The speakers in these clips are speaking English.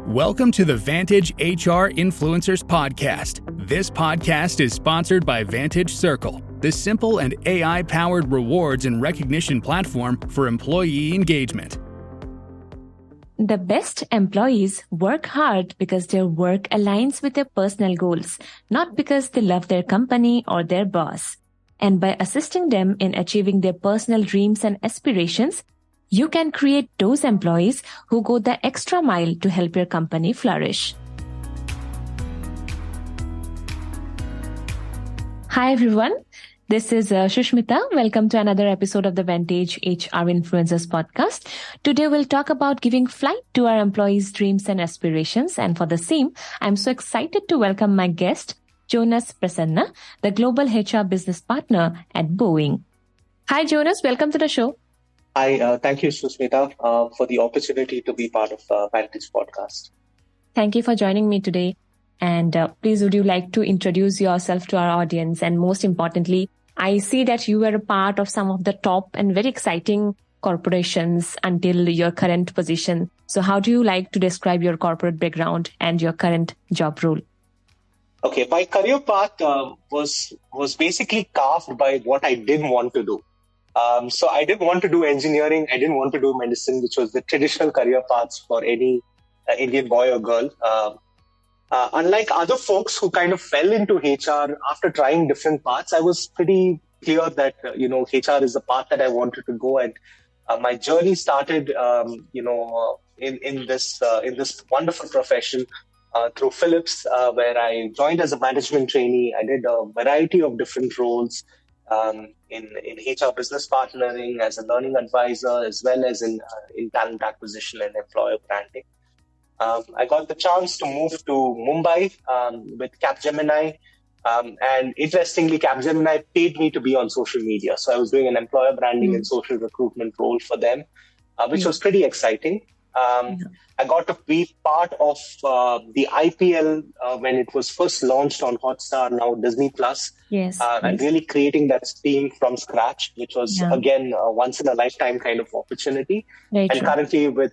Welcome to the Vantage HR Influencers Podcast. This podcast is sponsored by Vantage Circle, the simple and AI-powered rewards and recognition platform for employee engagement. The best employees work hard because their work aligns with their personal goals, not because they love their company or their boss. And by assisting them in achieving their personal dreams and aspirations, you can create those employees who go the extra mile to help your company flourish. Hi, everyone. This is Shushmita. Welcome to another episode of the Vantage HR Influencers Podcast. Today, we'll talk about giving flight to our employees' dreams and aspirations. And for the same, I'm so excited to welcome my guest, Jonas Prasanna, the Global HR Business Partner at Boeing. Hi, Jonas. Welcome to the show. Hi, thank you, Susmita, for the opportunity to be part of Vantage Podcast. Thank you for joining me today. And please, would you like to introduce yourself to our audience? And most importantly, I see that you were a part of some of the top and very exciting corporations until your current position. So how do you like to describe your corporate background and your current job role? Okay, my career path was basically carved by what I didn't want to do. So I didn't want to do engineering. I didn't want to do medicine, which was the traditional career paths for any Indian boy or girl. Unlike other folks who kind of fell into HR after trying different paths, I was pretty clear that, HR is the path that I wanted to go. And my journey started, in this wonderful profession through Philips, where I joined as a management trainee. I did a variety of different roles. In HR business partnering, as a learning advisor, as well as in talent acquisition and employer branding. I got the chance to move to Mumbai with Capgemini. And interestingly, Capgemini paid me to be on social media. So I was doing an employer branding and social recruitment role for them, which was pretty exciting. I got to be part of the IPL when it was first launched on Hotstar, now Disney Plus. Yes. And really creating that team from scratch, which was, again, a once in a lifetime kind of opportunity. Very and true. Currently with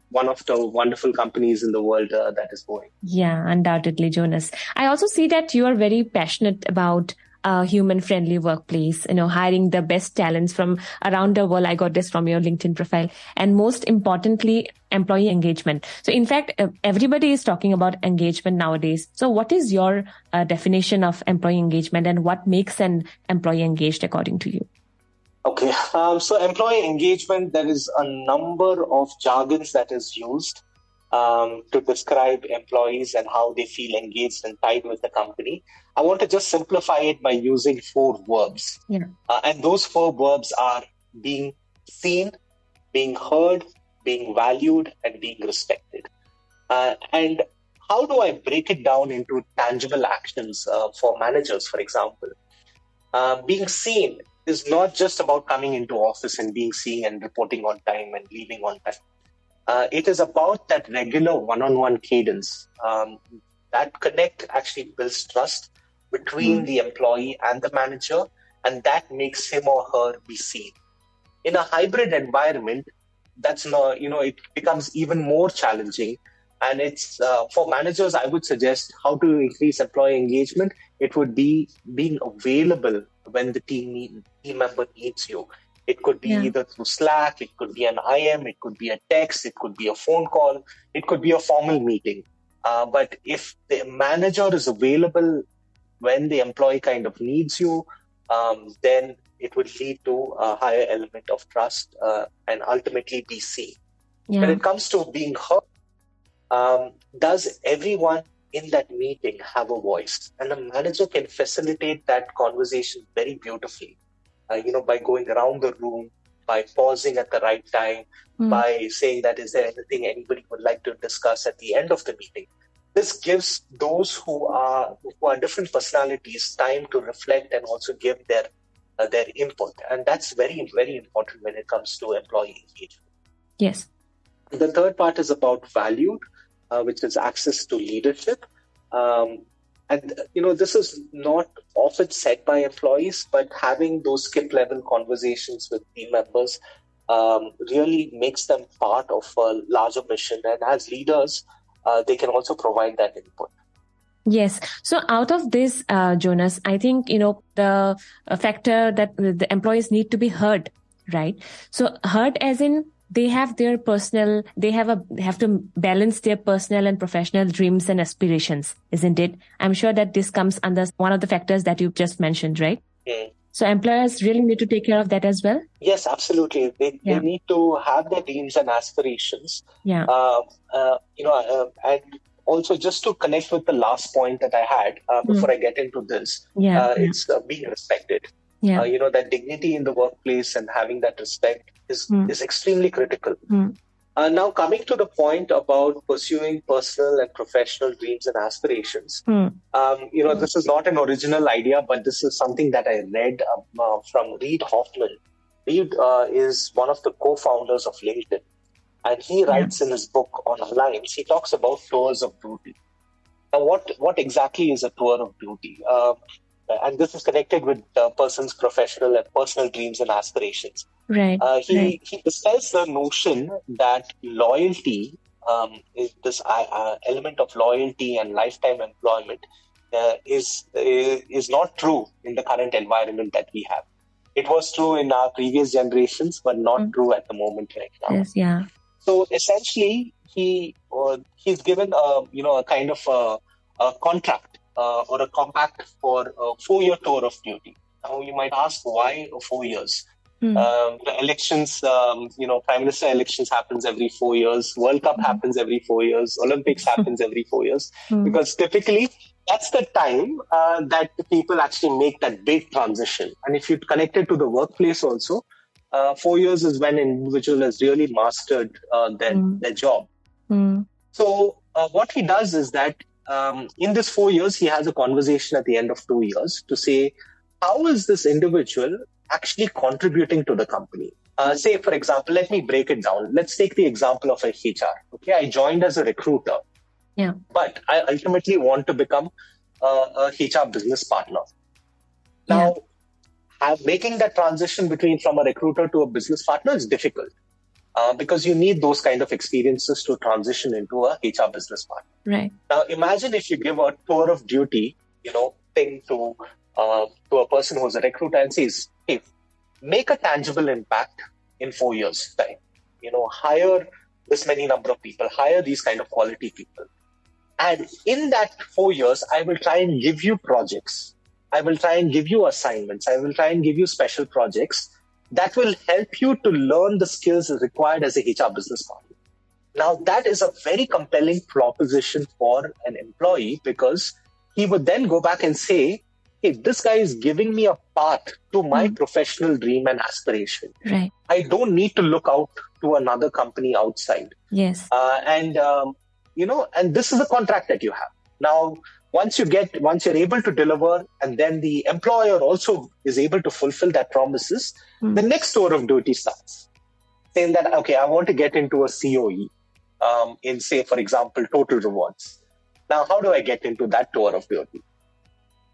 one of the wonderful companies in the world that is Boeing. Yeah, undoubtedly, Jonas. I also see that you are very passionate about a human-friendly workplace, hiring the best talents from around the world. I got this from your LinkedIn profile. And most importantly, employee engagement. So in fact, everybody is talking about engagement nowadays. So what is your definition of employee engagement and what makes an employee engaged according to you? Okay, so employee engagement, there is a number of jargons that is used to describe employees and how they feel engaged and tied with the company. I want to just simplify it by using 4 verbs. Yeah. And those 4 verbs are being seen, being heard, being valued, and being respected. And how do I break it down into tangible actions for managers, for example? Being seen is not just about coming into office and being seen and reporting on time and leaving on time. It is about that regular one-on-one cadence. That connect actually builds trust between the employee and the manager, and that makes him or her be seen. In a hybrid environment, that's not, it becomes even more challenging. And it's for managers, I would suggest how to increase employee engagement. It would be being available when the team member needs you. It could be either through Slack, it could be an IM, it could be a text, it could be a phone call, it could be a formal meeting. But if the manager is available when the employee kind of needs you, then it would lead to a higher element of trust and ultimately be seen. Yeah. When it comes to being heard, does everyone in that meeting have a voice? And the manager can facilitate that conversation very beautifully. By going around the room, by pausing at the right time, by saying that, is there anything anybody would like to discuss at the end of the meeting? This gives those who are different personalities time to reflect and also give their input. And that's very, very important when it comes to employee engagement. Yes. The third part is about valued, which is access to leadership. And, this is not often said by employees, but having those skip level conversations with team members really makes them part of a larger mission. And as leaders, they can also provide that input. Yes. So out of this, Jonas, I think, the factor that the employees need to be heard, right? So heard as in they have their personal, have to balance their personal and professional dreams and aspirations, isn't it? I'm sure that this comes under one of the factors that you've just mentioned, right? So employers really need to take care of that as well? Yes, absolutely. They need to have their dreams and aspirations. Yeah. And also, just to connect with the last point that I had before I get into this, it's being respected. Yeah. That dignity in the workplace and having that respect is extremely critical. Now, coming to the point about pursuing personal and professional dreams and aspirations, this is not an original idea, but this is something that I read from Reid Hoffman. Reid is one of the co-founders of LinkedIn. And he writes in his book on Alliance, he talks about tours of duty. Now, what exactly is a tour of duty? And this is connected with the person's professional and personal dreams and aspirations. Right. He dispels the notion that loyalty, is this element of loyalty and lifetime employment, is not true in the current environment that we have. It was true in our previous generations, but not true at the moment right now. Yes, yeah. So essentially, he's given a kind of a contract or a compact for a 4-year tour of duty. Now you might ask, why 4 years? The elections, Prime Minister elections happens every 4 years. World Cup happens every 4 years. Olympics happens every 4 years. Because typically that's the time that the people actually make that big transition. And if you connect it to the workplace also, 4 years is when an individual has really mastered their job. So what he does is that in this 4 years, he has a conversation at the end of 2 years to say, how is this individual actually contributing to the company? Say, for example, let me break it down. Let's take the example of a HR. Okay, I joined as a recruiter, but I ultimately want to become a HR business partner. Now, making that transition from a recruiter to a business partner is difficult because you need those kind of experiences to transition into a HR business partner. Right. Now, imagine if you give a tour of duty, thing to a person who's a recruiter and says, hey, make a tangible impact in 4 years' time. Hire this many number of people, hire these kind of quality people. And in that 4 years, I will try and give you projects. I will try and give you assignments. I will try and give you special projects that will help you to learn the skills required as a HR business partner. Now, that is a very compelling proposition for an employee because he would then go back and say, hey, this guy is giving me a path to my professional dream and aspiration. Right. I don't need to look out to another company outside. Yes. And this is a contract that you have. Now, once you're able to deliver, and then the employer also is able to fulfill that promises, the next tour of duty starts. Saying that, okay, I want to get into a COE in, say, for example, total rewards. Now, how do I get into that tour of duty?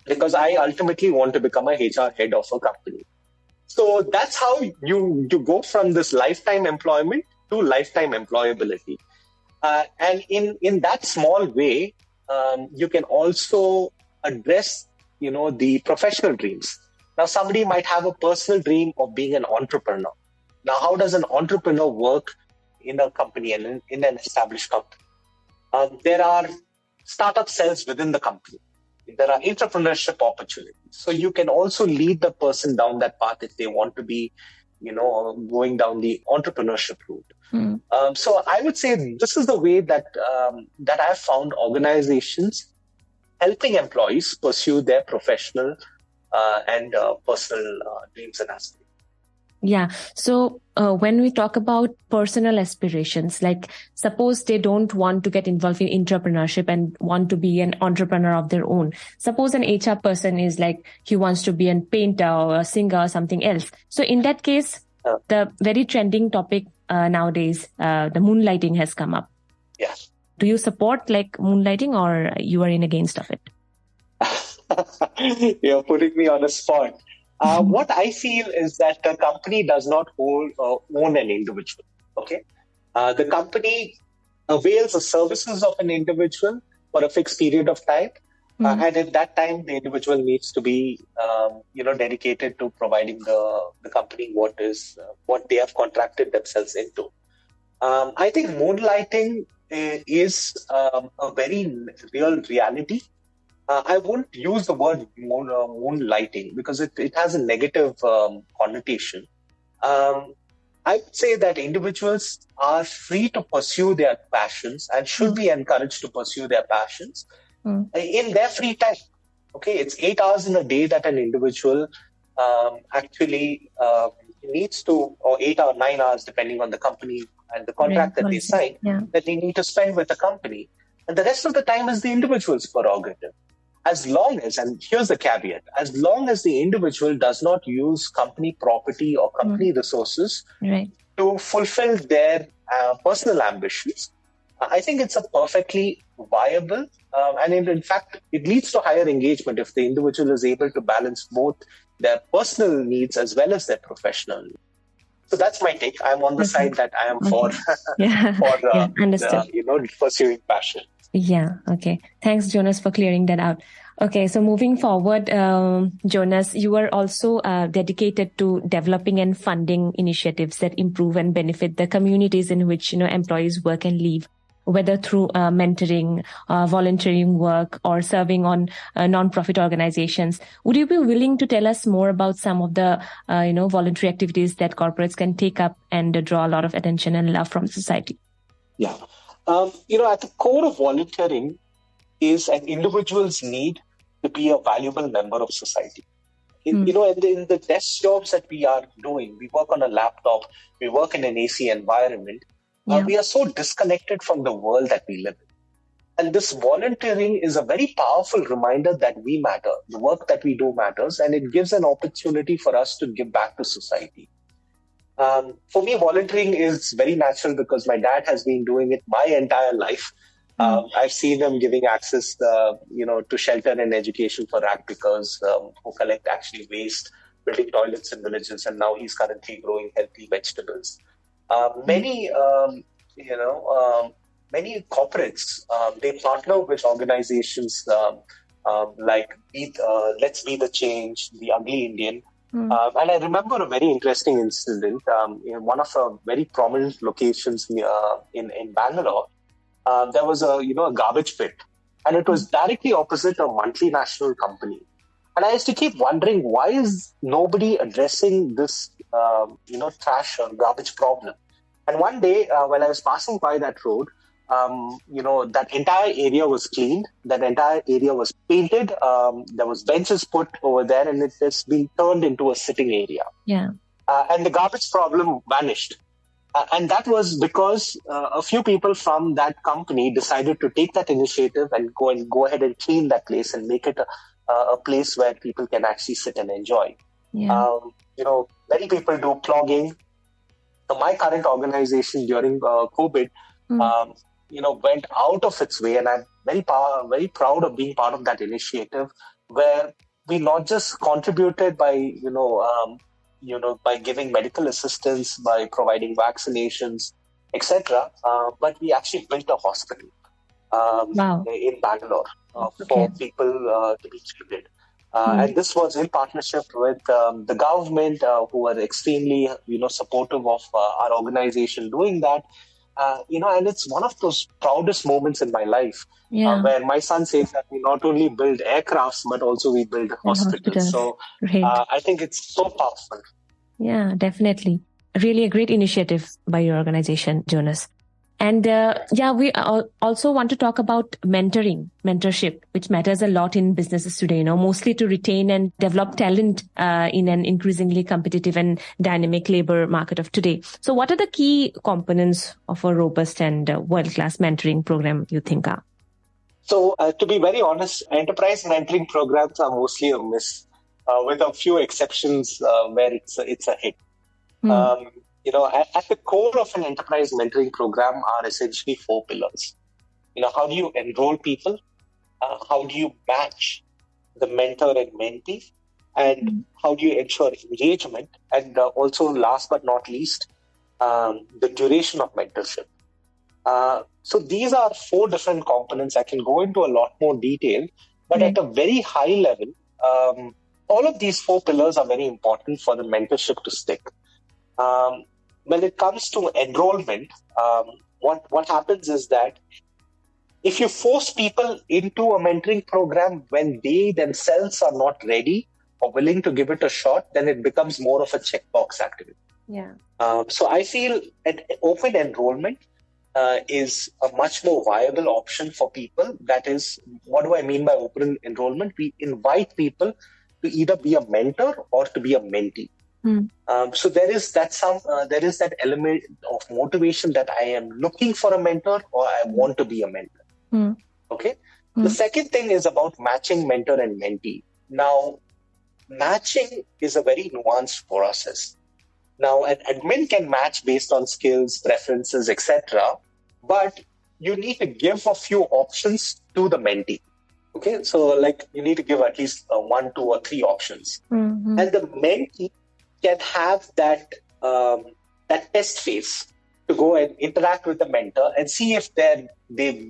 Because I ultimately want to become a HR head of a company. So that's how you go from this lifetime employment to lifetime employability. And in that small way, you can also address, the professional dreams. Now, somebody might have a personal dream of being an entrepreneur. Now, how does an entrepreneur work in a company and in an established company? There are startup cells within the company. There are entrepreneurship opportunities. So you can also lead the person down that path if they want to be, going down the entrepreneurship route. So I would say this is the way that I've found organizations helping employees pursue their professional and personal dreams and aspirations. Yeah. So when we talk about personal aspirations, like suppose they don't want to get involved in entrepreneurship and want to be an entrepreneur of their own. Suppose an HR person is like, he wants to be a painter or a singer or something else. So in that case, the very trending topic nowadays, the moonlighting has come up. Yeah. Do you support like moonlighting or you are in against of it? You're putting me on a spot. What I feel is that the company does not own an individual. Okay, the company avails the services of an individual for a fixed period of time. And in that time, the individual needs to be, dedicated to providing the company what they have contracted themselves into. I think moonlighting is a very real reality. I won't use the word moonlighting because it has a negative connotation. I would say that individuals are free to pursue their passions and should be encouraged to pursue their passions in their free time. Okay, it's 8 hours in a day that an individual actually needs to, or 8 or 9 hours, depending on the company and the contract that they sign, that they need to spend with the company. And the rest of the time is the individual's prerogative. As long as, and here's the caveat, as long as the individual does not use company property or company resources to fulfill their personal ambitions, I think it's a perfectly viable, and in fact, it leads to higher engagement if the individual is able to balance both their personal needs as well as their professional needs. So that's my take. I'm on the side that I am for pursuing passion. Yeah. Okay. Thanks, Jonas, for clearing that out. Okay. So moving forward, Jonas, you are also dedicated to developing and funding initiatives that improve and benefit the communities in which, employees work and live, whether through mentoring, volunteering work, or serving on non-profit organizations. Would you be willing to tell us more about some of the, voluntary activities that corporates can take up and draw a lot of attention and love from society? Yeah. At the core of volunteering is an individual's need to be a valuable member of society. In the desk jobs that we are doing, we work on a laptop, we work in an AC environment. We are so disconnected from the world that we live in. And this volunteering is a very powerful reminder that we matter. The work that we do matters, and it gives an opportunity for us to give back to society. For me, volunteering is very natural because my dad has been doing it my entire life. I've seen him giving access, to shelter and education for ragpickers who collect actually waste, building toilets in villages, and now he's currently growing healthy vegetables. Many corporates, they partner with organizations like Let's Be the Change, The Ugly Indian. And I remember a very interesting incident in one of the very prominent locations in Bangalore. There was a garbage pit, and it was directly opposite a multinational company. And I used to keep wondering, why is nobody addressing this trash or garbage problem? And one day when I was passing by that road, that entire area was cleaned, that entire area was painted, there was benches put over there, and it has been turned into a sitting area. Yeah. And the garbage problem vanished. And that was because a few people from that company decided to take that initiative and go ahead and clean that place and make it a place where people can actually sit and enjoy. Yeah. Many people do plogging. So my current organization during COVID, went out of its way, and I'm very proud of being part of that initiative, where we not just contributed by by giving medical assistance, by providing vaccinations, etc., but we actually built a hospital in Bangalore for people to be treated. And this was in partnership with the government, who were extremely, supportive of our organization doing that. And it's one of those proudest moments in my life, where my son says that we not only build aircrafts, but also we build hospitals. So I think it's so powerful. Yeah, definitely. Really a great initiative by your organization, Jonas. And we also want to talk about mentorship, which matters a lot in businesses today, mostly to retain and develop talent in an increasingly competitive and dynamic labor market of today. So what are the key components of a robust and world-class mentoring program you think are? So to be very honest, enterprise mentoring programs are mostly a miss, with a few exceptions where it's a hit. At the core of an enterprise mentoring program are essentially 4 pillars. How do you enroll people? How do you match the mentor and mentee? And how do you ensure engagement? And also, last but not least, the duration of mentorship. So these are 4 different components. I can go into a lot more detail, but Right. at a very high level, all of these 4 pillars are very important for the mentorship to stick. When it comes to enrollment, what happens is that if you force people into a mentoring program when they themselves are not ready or willing to give it a shot, then it becomes more of a checkbox activity. Yeah. So I feel an open enrollment is a much more viable option for people. That is, what do I mean by open enrollment? We invite people to either be a mentor or to be a mentee. So there is that element of motivation that I am looking for a mentor or I want to be a mentor. Okay. The second thing is about matching mentor and mentee. Now, matching is a very nuanced process. Now, an admin can match based on skills, preferences, etc. But you need to give a few options to the mentee. Okay, so like you need to give at least 1, 2, or 3 options, and the mentee can have that test phase to go and interact with the mentor and see if they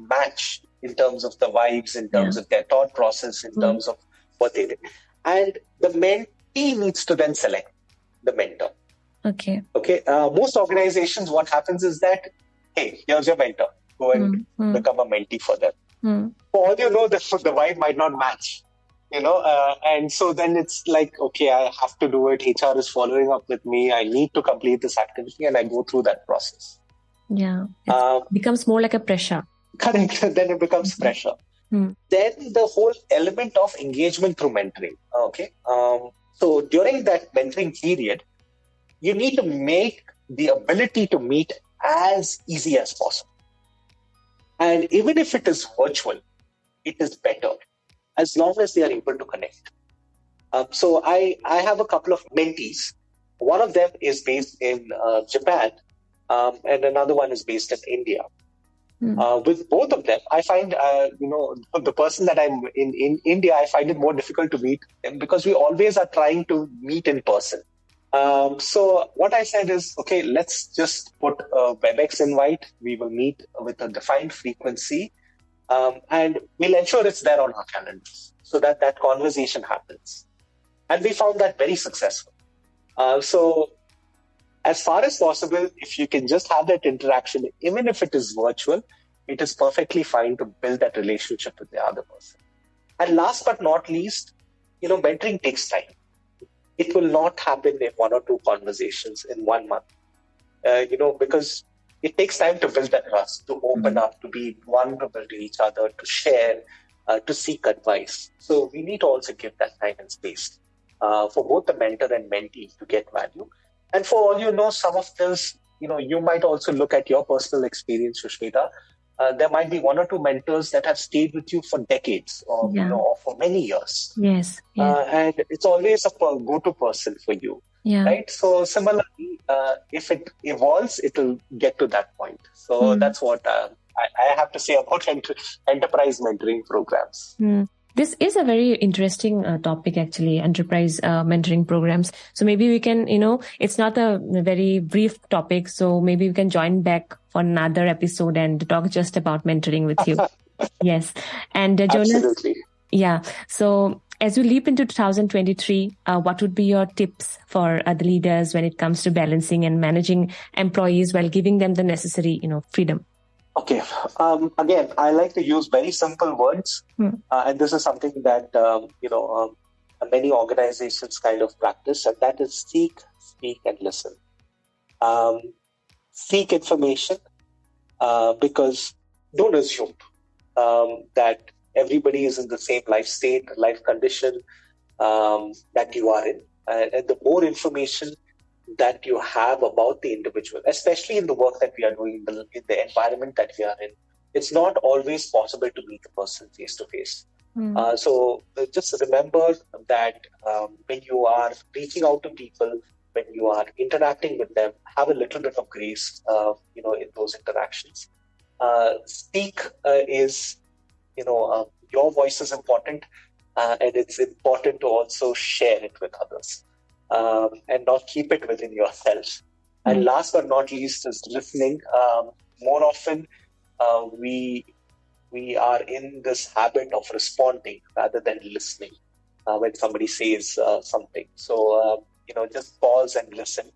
match in terms of the vibes, in terms of their thought process, in terms of what they did. And the mentee needs to then select the mentor. Okay. Most organizations, what happens is that, hey, here's your mentor. Go and become a mentee for them. For all you know, the vibe might not match. And so then it's like, okay, I have to do it. HR is following up with me. I need to complete this activity, and I go through that process. Yeah, it becomes more like a pressure. Correct. Then it becomes pressure. Then the whole element of engagement through mentoring. Okay. So during that mentoring period, you need to make the ability to meet as easy as possible. And even if it is virtual, it is better as long as they are able to connect. So I have a couple of mentees. One of them is based in Japan, and another one is based in India. With both of them, I find, the person that I'm in India, I find it more difficult to meet them because we always are trying to meet in person. So what I said is, okay, let's just put a WebEx invite. We will meet with a defined frequency, and we'll ensure it's there on our calendars so that that conversation happens. And we found that very successful. So as far as possible, if you can just have that interaction, even if it is virtual, it is perfectly fine to build that relationship with the other person. And last but not least, mentoring takes time. It will not happen in 1 or 2 conversations in 1 month, because it takes time to build that trust, to open up, to be vulnerable to each other, to share, to seek advice. So we need to also give that time and space for both the mentor and mentee to get value. And for all some of this, you might also look at your personal experience, Sushmita. There might be 1 or 2 mentors that have stayed with you for decades or, or for many years. Yes. And it's always a go-to person for you. Yeah. Right. So similarly, if it evolves, it will get to that point. So that's what I have to say about enterprise mentoring programs. This is a very interesting topic, actually, enterprise mentoring programs. So maybe we can, it's not a very brief topic. So maybe we can join back for another episode and talk just about mentoring with you. Yes. And Jonas. Absolutely. Yeah. So as you leap into 2023, what would be your tips for the leaders when it comes to balancing and managing employees while giving them the necessary, freedom? Okay. Again, I like to use very simple words. And this is something that, many organizations kind of practice, and that is seek, speak, and listen. Seek information because don't assume that everybody is in the same life state, life condition that you are in. And the more information that you have about the individual, especially in the work that we are doing, in the environment that we are in, it's not always possible to meet the person face to face. So just remember that when you are reaching out to people, when you are interacting with them, have a little bit of grace, in those interactions. Speak is, your voice is important, and it's important to also share it with others. And not keep it within yourself. And last but not least is listening. More often, we are in this habit of responding rather than listening when somebody says something. So just pause and listen.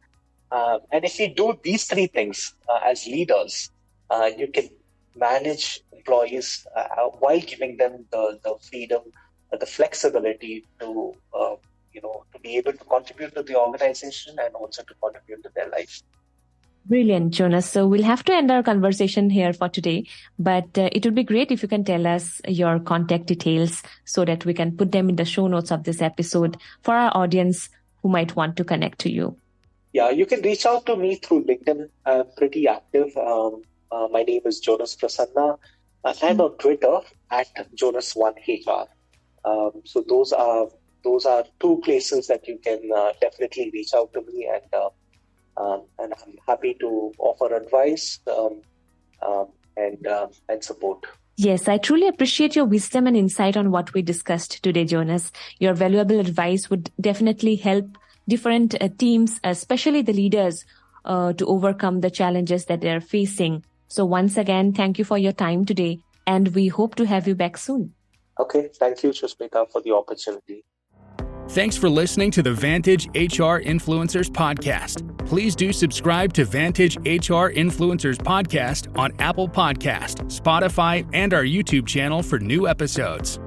And if you do these three things as leaders, you can manage employees while giving them the freedom, the flexibility to be able to contribute to the organization and also to contribute to their life. Brilliant, Jonas. So we'll have to end our conversation here for today, but it would be great if you can tell us your contact details so that we can put them in the show notes of this episode for our audience who might want to connect to you. Yeah, you can reach out to me through LinkedIn. I'm pretty active. My name is Jonas Prasanna, and on Twitter at Jonas1HR. So those are two places that you can definitely reach out to me, and I'm happy to offer advice and support. Yes, I truly appreciate your wisdom and insight on what we discussed today, Jonas. Your valuable advice would definitely help different teams, especially the leaders, to overcome the challenges that they're facing. So once again, thank you for your time today, and we hope to have you back soon. Okay, thank you, Susmita, for the opportunity. Thanks for listening to the Vantage HR Influencers Podcast. Please do subscribe to Vantage HR Influencers Podcast on Apple Podcast, Spotify, and our YouTube channel for new episodes.